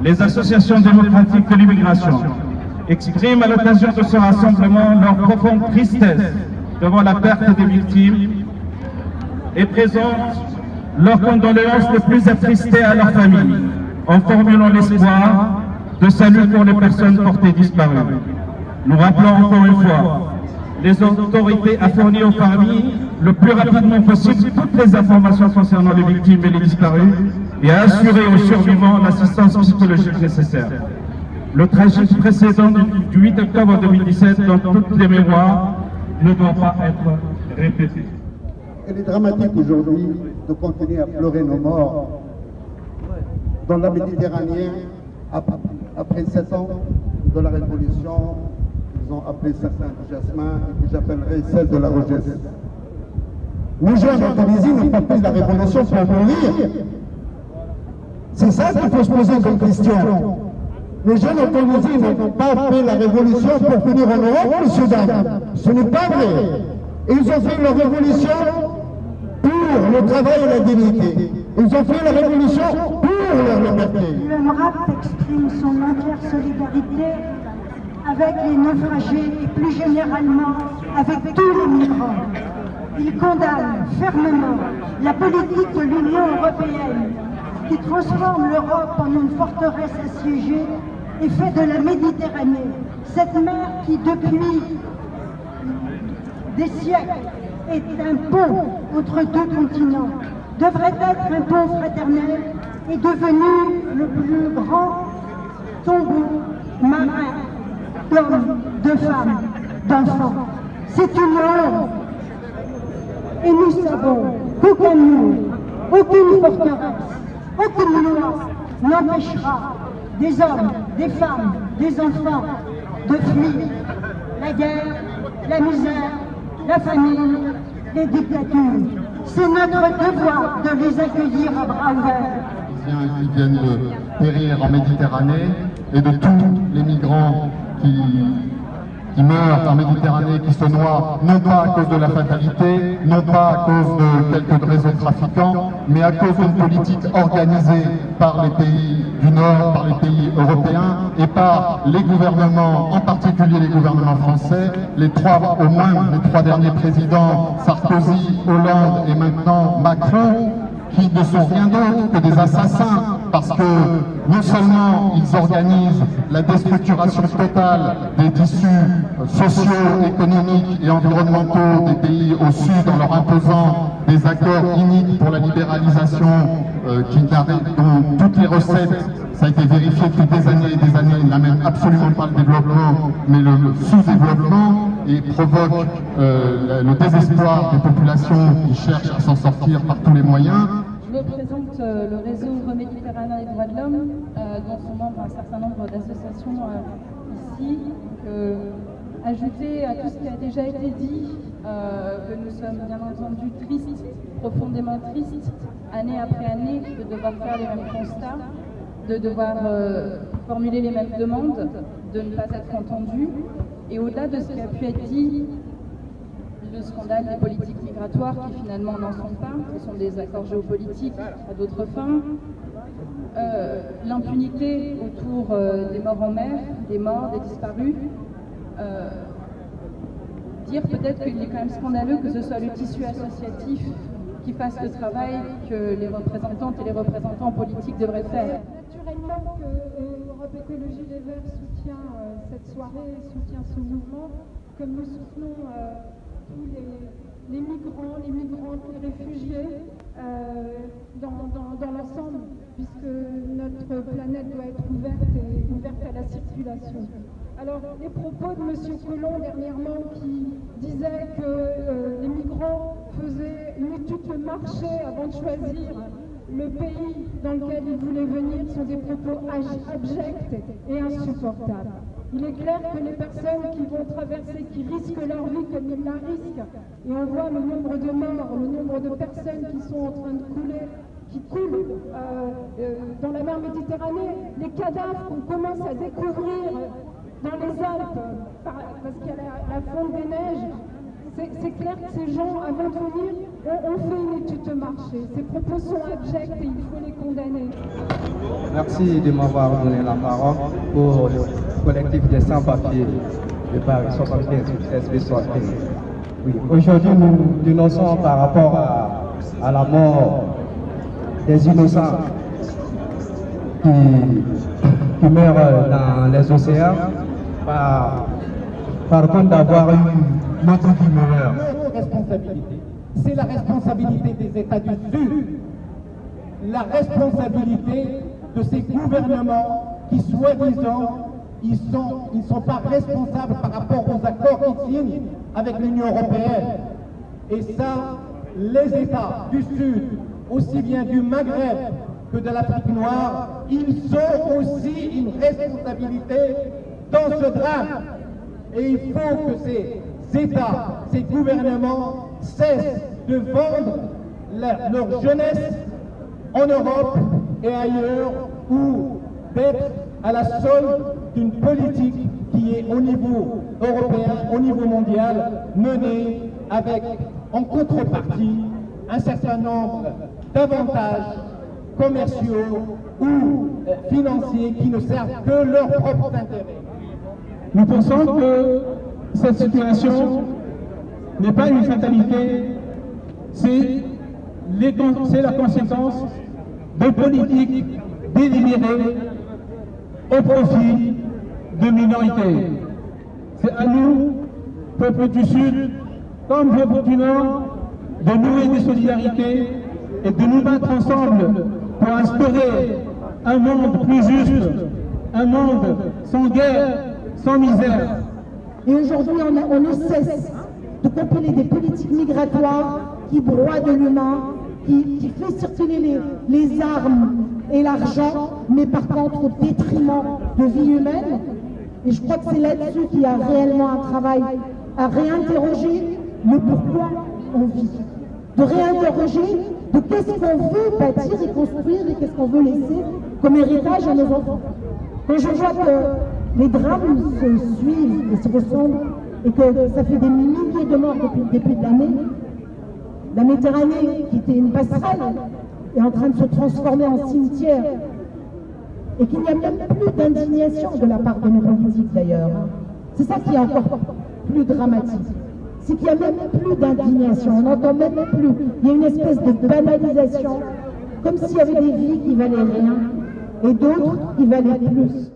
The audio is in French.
les associations démocratiques de l'immigration expriment à l'occasion de ce rassemblement leur profonde tristesse devant la perte des victimes et présentent leurs condoléances les plus attristées à leurs familles, en formulant l'espoir de salut pour les personnes portées disparues. Nous rappelons encore une fois les autorités à fournir aux familles le plus rapidement possible toutes les informations concernant les victimes et les disparus et à assurer aux survivants l'assistance psychologique nécessaire. Le tragique précédent du 8 octobre 2017 dans toutes les mémoires ne doit pas être répété. Il est dramatique aujourd'hui de continuer à pleurer nos morts dans la Méditerranée après 7 ans de la Révolution. Ils ont appelé certains du jasmin et que j'appellerais celle de la rogesse. Nos jeunes en Tunisie n'ont pas fait la révolution pour mourir. C'est ça qu'il faut se poser comme question. Les jeunes en Tunisie n'ont pas fait la révolution pour venir en Europe, monsieur Dame. Ce n'est pas vrai. Ils ont fait leur révolution pour le travail et la dignité. Ils ont fait la révolution pour leur liberté. Le MRAP exprime son entière solidarité avec les naufragés et plus généralement avec tous les migrants. Il condamne fermement la politique de l'Union européenne qui transforme l'Europe en une forteresse assiégée et fait de la Méditerranée, cette mer qui depuis des siècles est un pont entre deux continents, devrait être un pont fraternel, est devenu le plus grand tombeau marin d'hommes, de femmes, d'enfants. C'est une honte. Et nous savons qu'aucun mur, aucune forteresse, aucune loi n'empêchera des hommes, des femmes, des enfants de fuir la guerre, la misère, la famine, les dictatures. C'est notre devoir de les accueillir à bras ouverts. Qui viennent de périr en Méditerranée et de tous les migrants qui meurent en Méditerranée, qui se noient, non pas à cause de la fatalité, non pas à cause de quelques réseaux trafiquants, mais à cause d'une politique organisée par les pays du Nord, par les pays européens et par les gouvernements, en particulier les gouvernements français, au moins les trois derniers présidents, Sarkozy, Hollande et maintenant Macron, qui ne sont rien d'autre que des assassins, parce que non seulement ils organisent la déstructuration totale des tissus sociaux, économiques et environnementaux des pays au sud en leur imposant des accords iniques pour la libéralisation dont toutes les recettes, ça a été vérifié depuis des années et des années, n'amènent absolument pas le développement, mais le sous-développement, et provoque le désespoir des populations qui cherchent à s'en sortir par tous les moyens. Je représente le réseau Méditerranée et droits de l'homme, dont sont membres un certain nombre d'associations ici. Ajouter à tout ce qui a déjà été dit, que nous sommes bien entendu tristes, profondément tristes, année après année, de devoir faire les mêmes constats, de devoir formuler les mêmes demandes, de ne pas être entendus. Et au-delà de ce qui a pu être dit, le scandale des politiques migratoires qui finalement n'en sont pas, ce sont des accords géopolitiques à d'autres fins, l'impunité autour des morts en mer, des morts, des disparus, dire peut-être qu'il est quand même scandaleux que ce soit le tissu associatif qui fasse le travail que les représentantes et les représentants politiques devraient faire. Naturellement que Europe Écologie Les Verts soutient cette soirée, soutient ce mouvement, comme nous soutenons tous les migrants, les migrantes, les réfugiés dans l'ensemble, puisque notre planète doit être ouverte à la circulation. Alors, les propos de M. Collomb dernièrement qui disait que les migrants faisaient une étude de marché avant de choisir le pays dans lequel ils voulaient venir sont des propos abjects et insupportables. Il est clair que les personnes qui vont traverser, qui risquent leur vie comme ils la risquent, et on voit le nombre de morts, le nombre de personnes qui sont en train de couler, qui coulent dans la mer Méditerranée, les cadavres qu'on commence à découvrir dans les Alpes, parce qu'il y a la fonte des neiges, C'est clair que ces gens, avant de venir, ont fait une étude de marché. Ces propos sont abjects et il faut les condamner. Merci de m'avoir donné la parole pour le collectif des sans-papiers de Paris 75 SB75. Oui, aujourd'hui nous dénonçons par rapport à la mort des innocents qui meurent dans les océans par contre d'avoir eu notre qui meurt. Notre responsabilité, c'est la responsabilité des États du Sud, la responsabilité de ces gouvernements qui, soi-disant, ils ne sont pas responsables par rapport aux accords qu'ils signent avec l'Union européenne. Et ça, les États du Sud, aussi bien du Maghreb que de l'Afrique noire, ils ont aussi une responsabilité dans ce drame. Et il faut que ces États, ces gouvernements cessent de vendre leur jeunesse en Europe et ailleurs, ou d'être à la solde d'une politique qui est au niveau européen, au niveau mondial, menée avec en contrepartie un certain nombre d'avantages commerciaux ou financiers qui ne servent que leurs propres intérêts. Nous pensons que cette situation n'est pas une fatalité, c'est la conséquence de politiques délibérées au profit de minorités. C'est à nous, peuple du Sud, comme peuple du Nord, de nouer des solidarités et de nous battre ensemble pour instaurer un monde plus juste, un monde sans guerre, sans misère. Et aujourd'hui, on ne cesse de compiler des politiques migratoires qui broient de l'humain, qui fait circuler les armes et l'argent, mais par contre au détriment de vie humaine. Et je crois que c'est là-dessus qu'il y a réellement un travail à réinterroger le pourquoi on vit. De réinterroger de qu'est-ce qu'on veut bâtir et construire et qu'est-ce qu'on veut laisser comme héritage à nos enfants. Quand je vois que les drames se suivent et se ressemblent et que ça fait des milliers de morts depuis le début de l'année, la Méditerranée, qui était une passerelle, est en train de se transformer en cimetière et qu'il n'y a même plus d'indignation de la part de nos politiques d'ailleurs. C'est ça qui est encore plus dramatique. C'est qu'il n'y a même plus d'indignation, on n'entend même plus. Il y a une espèce de banalisation, comme s'il y avait des vies qui valaient rien et d'autres qui valaient plus.